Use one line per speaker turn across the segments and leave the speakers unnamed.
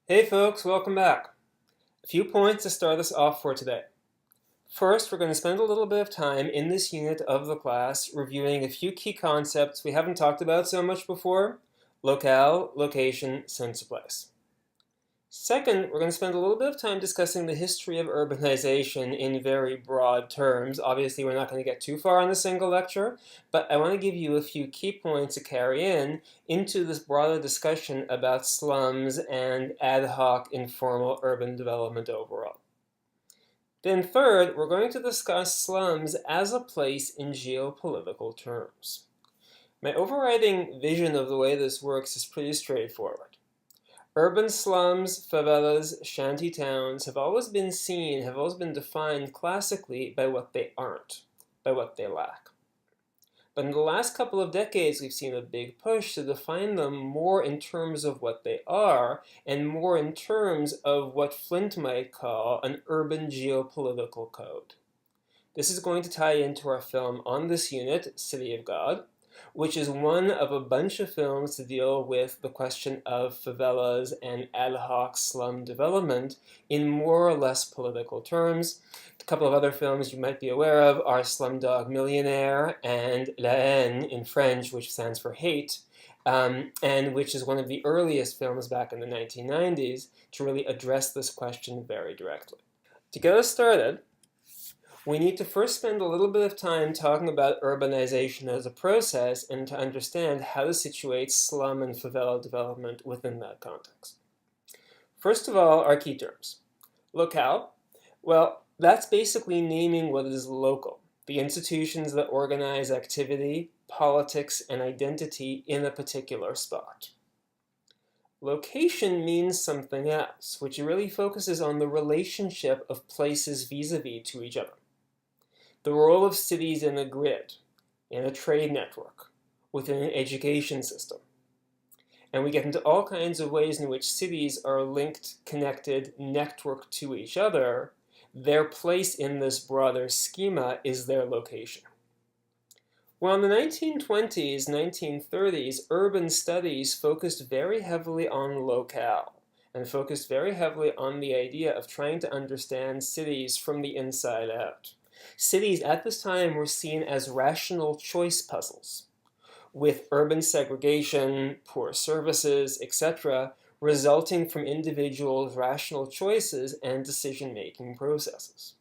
Hey folks, welcome back. A few points to start us off for today. First, we're going to spend a little bit of time in this unit of the class reviewing a few key concepts we haven't talked about so much before: locale, location, sense of place. Second, we're going to spend a little bit of time discussing the history of urbanization in very broad terms. Obviously, we're not going to get too far on a single lecture, but I want to give you a few key points to carry into this broader discussion about slums and ad hoc informal urban development overall. Then third, we're going to discuss slums as a place in geopolitical terms. My overriding vision of the way this works is pretty straightforward. Urban slums, favelas, shanty towns have always been defined classically by what they aren't, by what they lack. But in the last couple of decades, we've seen a big push to define them more in terms of what they are, and more in terms of what Flint might call an urban geopolitical code. This is going to tie into our film on this unit, City of God, which is one of a bunch of films to deal with the question of favelas and ad hoc slum development in more or less political terms. A couple of other films you might be aware of are Slumdog Millionaire and La Haine in French, which stands for hate, and which is one of the earliest films back in the 1990s to really address this question very directly. To get us started, we need to first spend a little bit of time talking about urbanization as a process and to understand how to situate slum and favela development within that context. First of all, our key terms. Locale, well, that's basically naming what is local, the institutions that organize activity, politics, and identity in a particular spot. Location means something else, which really focuses on the relationship of places vis-a-vis to each other. The role of cities in a grid, in a trade network, within an education system. And we get into all kinds of ways in which cities are linked, connected, networked to each other. Their place in this broader schema is their location. Well, in the 1920s, 1930s, urban studies focused very heavily on locale and focused very heavily on the idea of trying to understand cities from the inside out. Cities at this time were seen as rational choice puzzles, with urban segregation, poor services, etc., resulting from individuals' rational choices and decision-making processes.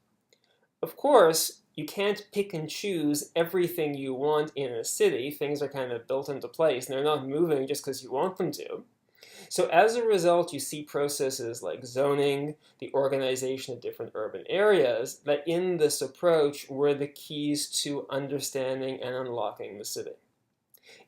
Of course, you can't pick and choose everything you want in a city. Things are kind of built into place, and they're not moving just because you want them to. So as a result, you see processes like zoning, the organization of different urban areas, that in this approach were the keys to understanding and unlocking the city.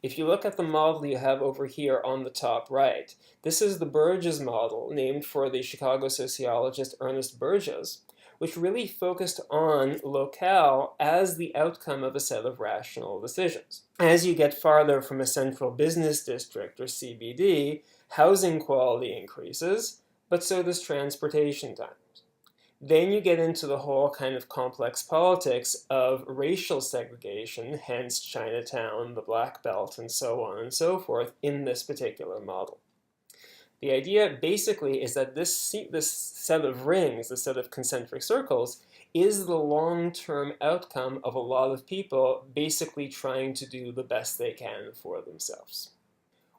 If you look at the model you have over here on the top right, this is the Burgess model, named for the Chicago sociologist Ernest Burgess, which really focused on locale as the outcome of a set of rational decisions. As you get farther from a central business district, or CBD, housing quality increases, but so does transportation times. Then you get into the whole kind of complex politics of racial segregation, hence Chinatown, the Black Belt, and so on and so forth in this particular model. The idea basically is that this set of rings, this set of concentric circles, is the long-term outcome of a lot of people basically trying to do the best they can for themselves.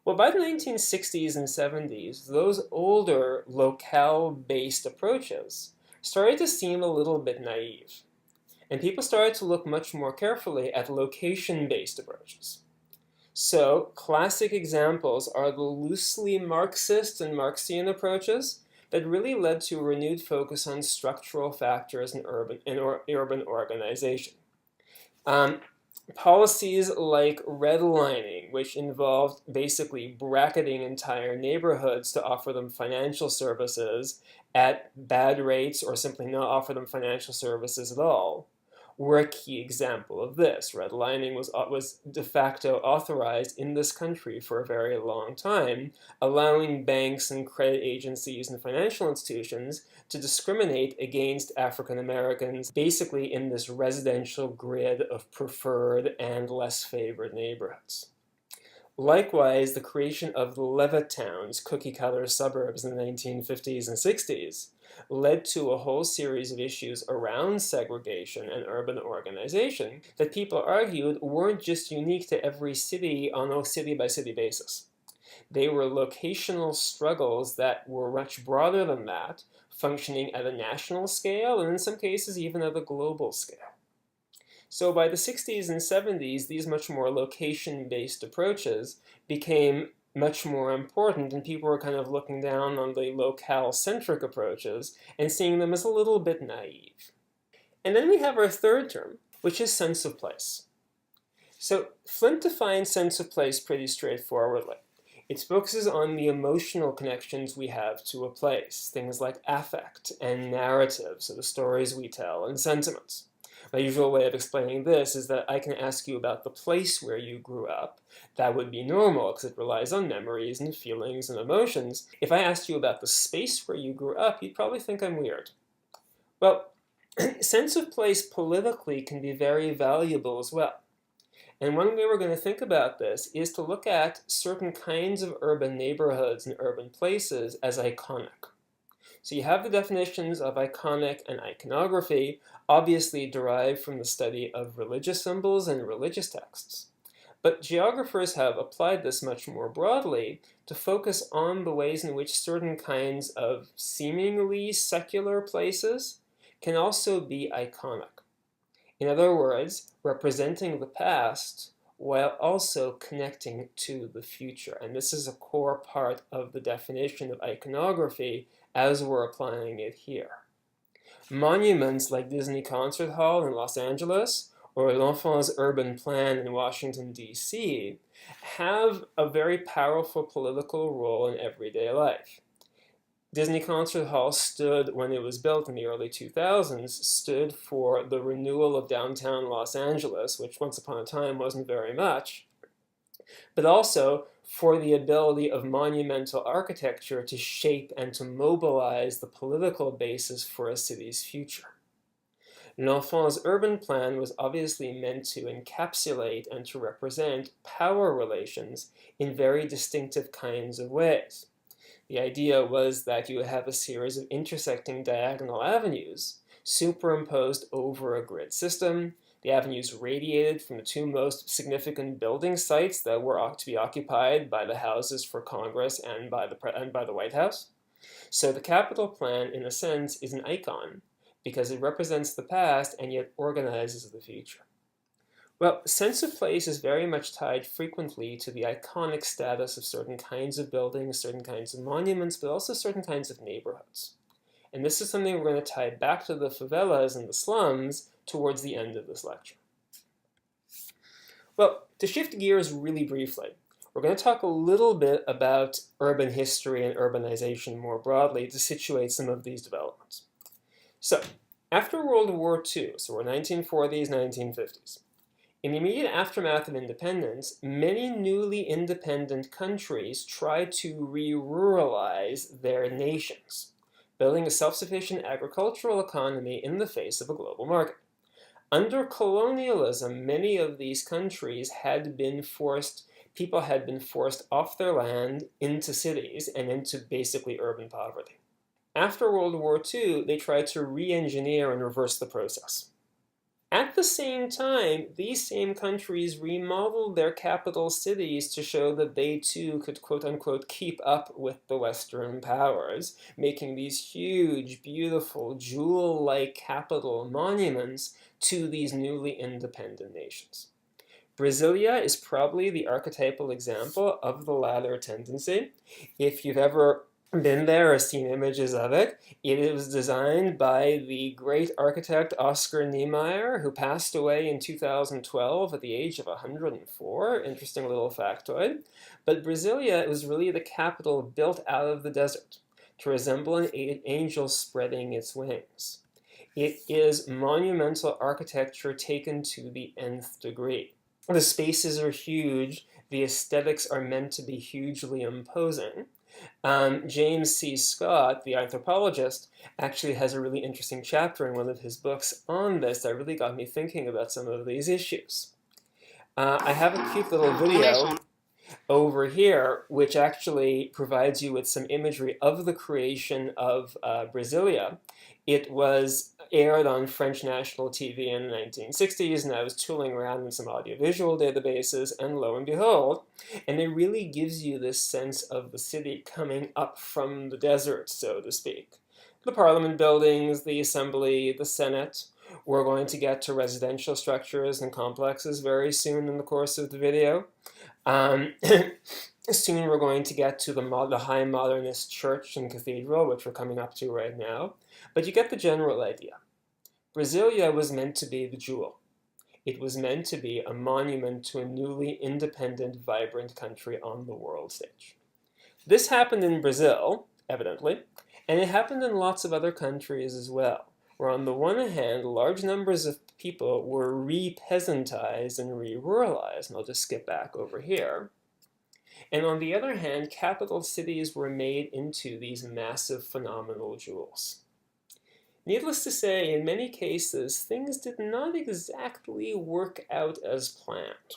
Well, by the 1960s and 70s, those older locale-based approaches started to seem a little bit naive, and people started to look much more carefully at location-based approaches. So, classic examples are the loosely Marxist and Marxian approaches that really led to a renewed focus on structural factors in urban organization. Policies like redlining, which involved basically bracketing entire neighborhoods to offer them financial services at bad rates or simply not offer them financial services at all, were a key example of this. Redlining was de facto authorized in this country for a very long time, allowing banks and credit agencies and financial institutions to discriminate against African Americans basically in this residential grid of preferred and less favored neighborhoods. Likewise, the creation of Levittown's cookie-cutter suburbs in the 1950s and 60s led to a whole series of issues around segregation and urban organization that people argued weren't just unique to every city on a city-by-city basis. They were locational struggles that were much broader than that, functioning at a national scale and in some cases even at a global scale. So by the 60s and 70s, these much more location-based approaches became much more important, and people were kind of looking down on the locale-centric approaches and seeing them as a little bit naive. And then we have our third term, which is sense of place. So Flint defines sense of place pretty straightforwardly. It focuses on the emotional connections we have to a place, things like affect and narrative, so the stories we tell, and sentiments. My usual way of explaining this is that I can ask you about the place where you grew up. That would be normal because it relies on memories and feelings and emotions. If I asked you about the space where you grew up, you'd probably think I'm weird. Well, sense of place politically can be very valuable as well. And one way we're going to think about this is to look at certain kinds of urban neighborhoods and urban places as iconic. So you have the definitions of iconic and iconography, obviously derived from the study of religious symbols and religious texts. But geographers have applied this much more broadly to focus on the ways in which certain kinds of seemingly secular places can also be iconic. In other words, representing the past while also connecting to the future. And this is a core part of the definition of iconography as we're applying it here. Monuments like Disney Concert Hall in Los Angeles or L'Enfant's Urban Plan in Washington, D.C. have a very powerful political role in everyday life. Disney Concert Hall stood, when it was built in the early 2000s, stood for the renewal of downtown Los Angeles, which once upon a time wasn't very much, but also for the ability of monumental architecture to shape and to mobilize the political basis for a city's future. L'Enfant's urban plan was obviously meant to encapsulate and to represent power relations in very distinctive kinds of ways. The idea was that you would have a series of intersecting diagonal avenues superimposed over a grid system. The avenues radiated from the two most significant building sites that were to be occupied by the houses for Congress and by the White House. So the Capitol Plan, in a sense, is an icon because it represents the past and yet organizes the future. Well, sense of place is very much tied frequently to the iconic status of certain kinds of buildings, certain kinds of monuments, but also certain kinds of neighborhoods. And this is something we're going to tie back to the favelas and the slums towards the end of this lecture. Well, to shift gears really briefly, we're going to talk a little bit about urban history and urbanization more broadly to situate some of these developments. So, after World War II, so we're 1940s, 1950s, in the immediate aftermath of independence, many newly independent countries tried to re-ruralize their nations, building a self-sufficient agricultural economy in the face of a global market. Under colonialism, many of these countries people had been forced off their land into cities and into basically urban poverty. After World War II, they tried to re-engineer and reverse the process. At the same time, these same countries remodeled their capital cities to show that they too could quote-unquote keep up with the Western powers, making these huge, beautiful, jewel-like capital monuments to these newly independent nations. Brasilia is probably the archetypal example of the latter tendency. If you've ever been there or seen images of it, it was designed by the great architect Oscar Niemeyer, who passed away in 2012 at the age of 104. Interesting little factoid. But Brasilia was really the capital built out of the desert to resemble an angel spreading its wings. It is monumental architecture taken to the nth degree. The spaces are huge. The aesthetics are meant to be hugely imposing. James C. Scott, the anthropologist, actually has a really interesting chapter in one of his books on this that really got me thinking about some of these issues. I have a cute little video over here, which actually provides you with some imagery of the creation of Brasilia. It was aired on French national TV in the 1960s, and I was tooling around in some audiovisual databases, and lo and behold, and it really gives you this sense of the city coming up from the desert, so to speak. The parliament buildings, the assembly, the senate. We're going to get to residential structures and complexes very soon in the course of the video. Soon we're going to get to the high modernist church and cathedral, which we're coming up to right now. But you get the general idea. Brasilia was meant to be the jewel. It was meant to be a monument to a newly independent, vibrant country on the world stage. This happened in Brazil, evidently, and it happened in lots of other countries as well, where on the one hand, large numbers of people were re-peasantized and re-ruralized, and I'll just skip back over here. And on the other hand, capital cities were made into these massive phenomenal jewels. Needless to say, in many cases, things did not exactly work out as planned.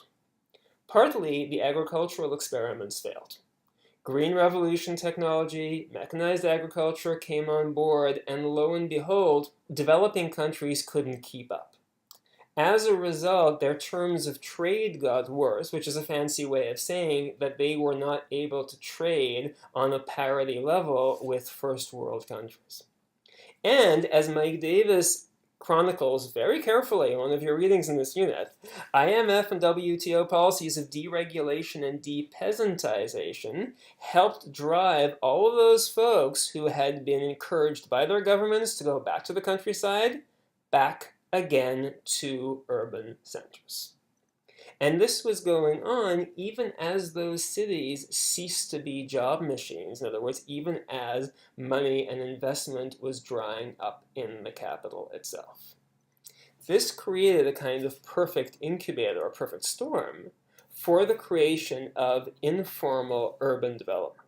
Partly, the agricultural experiments failed. Green Revolution technology, mechanized agriculture came on board, and lo and behold, developing countries couldn't keep up. As a result, their terms of trade got worse, which is a fancy way of saying that they were not able to trade on a parity level with first world countries. And as Mike Davis chronicles very carefully in one of your readings in this unit, IMF and WTO policies of deregulation and depeasantization helped drive all of those folks who had been encouraged by their governments to go back to the countryside, back again to urban centers. And this was going on even as those cities ceased to be job machines. In other words, even as money and investment was drying up in the capital itself. This created a kind of perfect incubator, or perfect storm, for the creation of informal urban development.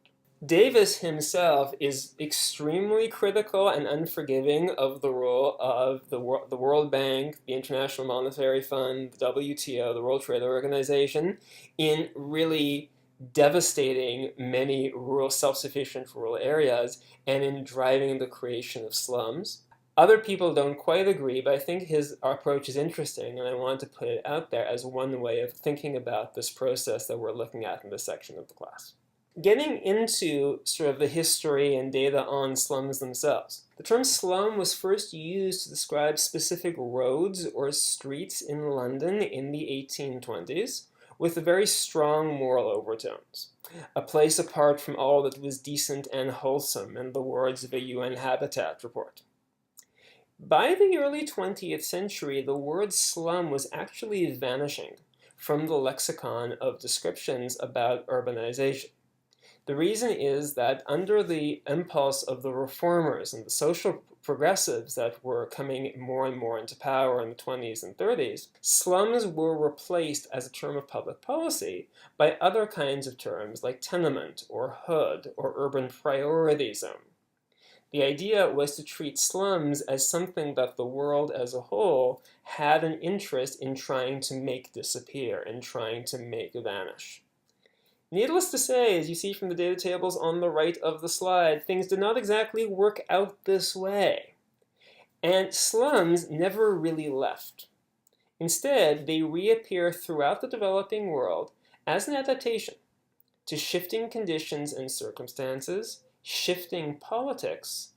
Davis himself is extremely critical and unforgiving of the role of the World Bank, the International Monetary Fund, the WTO, the World Trade Organization, in really devastating many rural, self-sufficient rural areas and in driving the creation of slums. Other people don't quite agree, but I think his approach is interesting, and I want to put it out there as one way of thinking about this process that we're looking at in this section of the class. Getting into sort of the history and data on slums themselves. The term slum was first used to describe specific roads or streets in London in the 1820s with very strong moral overtones. A place apart from all that was decent and wholesome, in the words of a UN Habitat report. By the early 20th century, the word slum was actually vanishing from the lexicon of descriptions about urbanization. The reason is that under the impulse of the reformers and the social progressives that were coming more and more into power in the 20s and 30s, slums were replaced as a term of public policy by other kinds of terms like tenement or hood or urban priority zone. The idea was to treat slums as something that the world as a whole had an interest in trying to make disappear and trying to make vanish. Needless to say, as you see from the data tables on the right of the slide, things did not exactly work out this way. And slums never really left. Instead, they reappear throughout the developing world as an adaptation to shifting conditions and circumstances, shifting politics,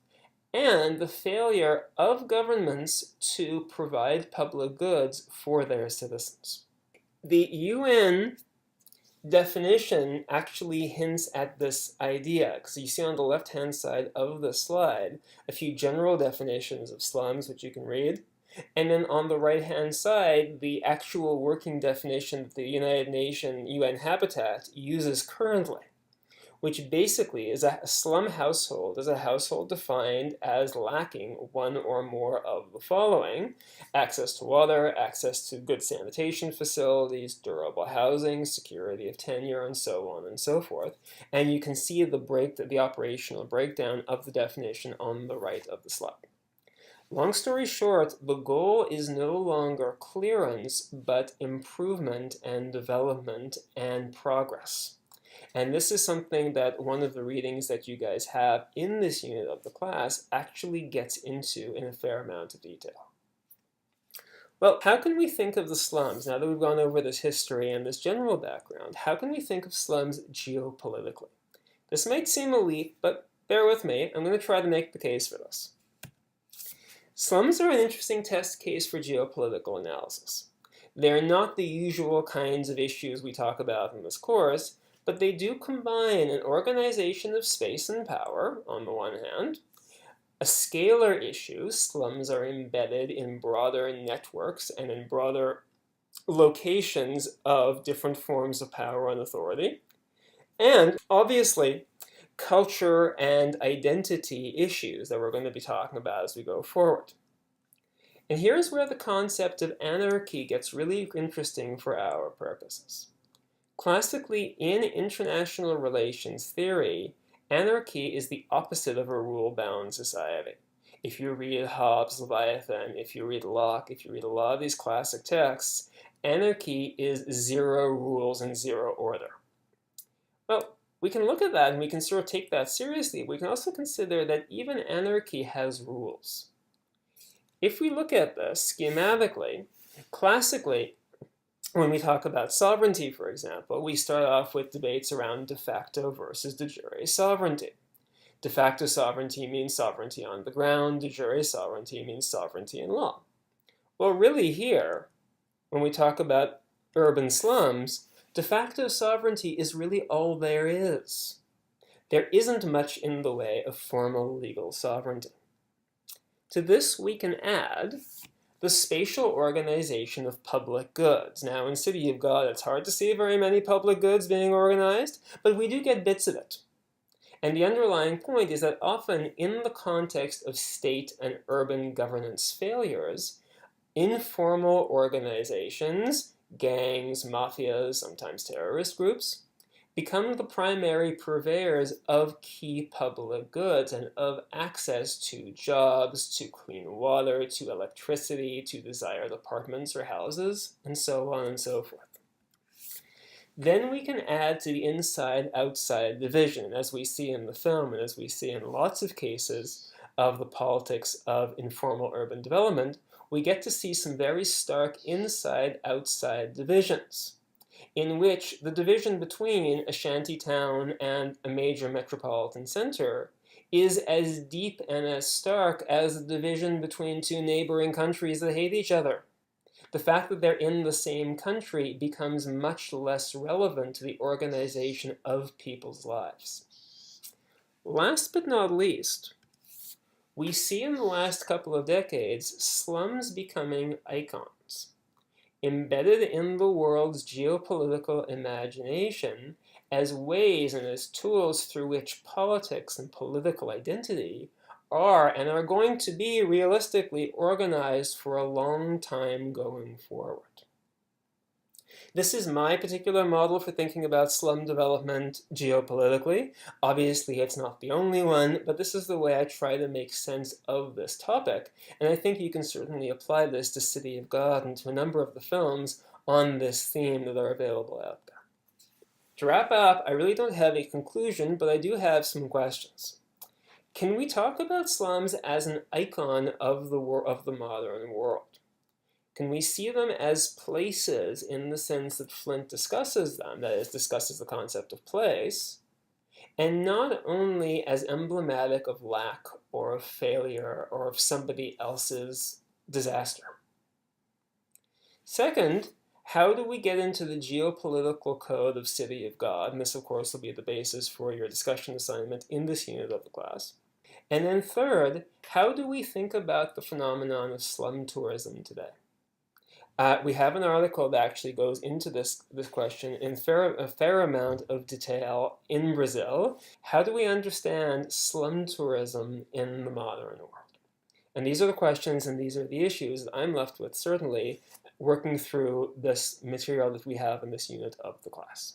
and the failure of governments to provide public goods for their citizens. The UN definition actually hints at this idea, because you see on the left-hand side of the slide a few general definitions of slums, which you can read, and then on the right-hand side, the actual working definition that the United Nations UN Habitat uses currently, which basically is a slum household is a household defined as lacking one or more of the following: access to water, access to good sanitation facilities, durable housing, security of tenure, and so on and so forth. And you can see the operational breakdown of the definition on the right of the slide. Long story short, the goal is no longer clearance, but improvement and development and progress. And this is something that one of the readings that you guys have in this unit of the class actually gets into in a fair amount of detail. Well, how can we think of the slums, now that we've gone over this history and this general background, how can we think of slums geopolitically? This might seem a leap, but bear with me, I'm going to try to make the case for this. Slums are an interesting test case for geopolitical analysis. They're not the usual kinds of issues we talk about in this course, but they do combine an organization of space and power, on the one hand, a scalar issue, slums are embedded in broader networks and in broader locations of different forms of power and authority, and obviously culture and identity issues that we're going to be talking about as we go forward. And here's where the concept of anarchy gets really interesting for our purposes. Classically, in international relations theory, anarchy is the opposite of a rule-bound society. If you read Hobbes' Leviathan, if you read Locke, if you read a lot of these classic texts, anarchy is zero rules and zero order. Well, we can look at that and we can sort of take that seriously. We can also consider that even anarchy has rules. If we look at this schematically, classically, when we talk about sovereignty, for example, we start off with debates around de facto versus de jure sovereignty. De facto sovereignty means sovereignty on the ground, de jure sovereignty means sovereignty in law. Well, really here, when we talk about urban slums, de facto sovereignty is really all there is. There isn't much in the way of formal legal sovereignty. To this, we can add the spatial organization of public goods. Now, in City of God, it's hard to see very many public goods being organized, but we do get bits of it. And the underlying point is that often in the context of state and urban governance failures, informal organizations, gangs, mafias, sometimes terrorist groups, become the primary purveyors of key public goods and of access to jobs, to clean water, to electricity, to desired apartments or houses, and so on and so forth. Then we can add to the inside-outside division, as we see in the film and as we see in lots of cases of the politics of informal urban development, we get to see some very stark inside-outside divisions, in which the division between a shanty town and a major metropolitan center is as deep and as stark as the division between two neighboring countries that hate each other. The fact that they're in the same country becomes much less relevant to the organization of people's lives. Last but not least, we see in the last couple of decades slums becoming icons, embedded in the world's geopolitical imagination as ways and as tools through which politics and political identity are and are going to be realistically organized for a long time going forward. This is my particular model for thinking about slum development geopolitically. Obviously, it's not the only one, but this is the way I try to make sense of this topic. And I think you can certainly apply this to City of God and to a number of the films on this theme that are available out there. To wrap up, I really don't have a conclusion, but I do have some questions. Can we talk about slums as an icon of the modern world? Can we see them as places in the sense that Flint discusses them, that is, discusses the concept of place, and not only as emblematic of lack or of failure or of somebody else's disaster? Second, how do we get into the geopolitical code of City of God? And this, of course, will be the basis for your discussion assignment in this unit of the class. And then third, how do we think about the phenomenon of slum tourism today? We have an article that actually goes into this question in a fair amount of detail in Brazil. How do we understand slum tourism in the modern world? And these are the questions and these are the issues that I'm left with, certainly, working through this material that we have in this unit of the class.